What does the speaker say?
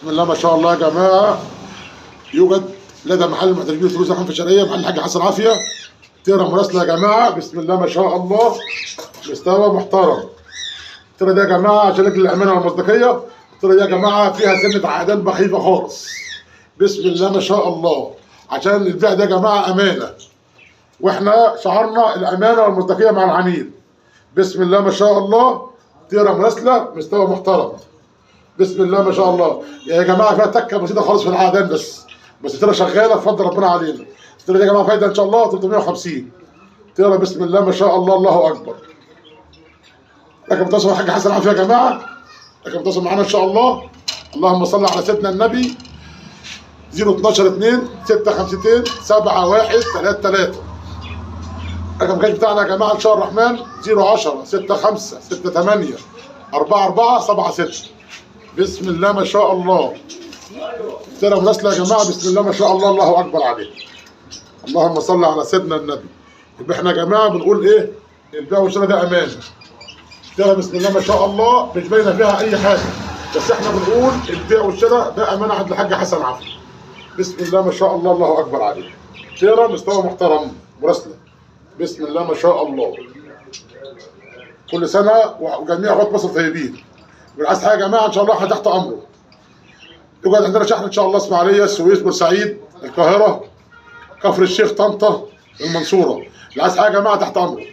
بسم الله ما شاء الله يا جماعه. يوجد لدى محل المحترفين فلوس الخلف الشرقيه محل الحاج حسن عافيه تيرة مراسله يا جماعه. بسم الله ما شاء الله مستوى محترم. التيرة دي يا جماعه عشان اجل الامانه والمصداقيه. التيرة دي يا جماعه فيها سنه عقدان بخيفه خالص. بسم الله ما شاء الله عشان البيع ده يا جماعه امانه، واحنا شعرنا الامانه والمصداقيه مع العميل. بسم الله ما شاء الله تيرة مراسله مستوى محترم. بسم الله ما شاء الله يا جماعه فيها تكه بسيطه خالص في العقدان بس تيرة شغاله بفضل ربنا علينا. التيرة دي يا جماعه فايده ان شاء الله 350 تيرة. بسم الله ما شاء الله الله اكبر. رقم تواصل مع الحاج حسن عافيه يا جماعه، رقم تواصل معانا ان شاء الله. اللهم صل على سيدنا النبي 012 2 652 7133. رقم الكاش بتاعنا يا جماعه ان شاء الرحمن 010 65 68 44 76. بسم الله ما شاء الله تيرة مراسله يا جماعه. بسم الله ما شاء الله الله اكبر عليك. اللهم صل على سيدنا النبي. يبقى احنا يا جماعه بنقول ايه؟ البيع والشراء ده امانه. تيرة بسم الله ما شاء الله مش باينه فيها اي حاجه، بس احنا بنقول البيع والشراء ده امانه عند الحاج حسن عافيه. بسم الله ما شاء الله الله اكبر عليك. تيرة مستوى محترم مراسله. بسم الله ما شاء الله. كل سنه وجميع اخوات مصر طيبين. والعايز حاجه يا جماعه ان شاء الله احنا تحت امره. يوجد عندنا شحن ان شاء الله اسماعيليه، السويس، بورسعيد، القاهره، كفر الشيخ، طنطا، المنصوره. اللي عايز حاجه يا جماعه تحت امره.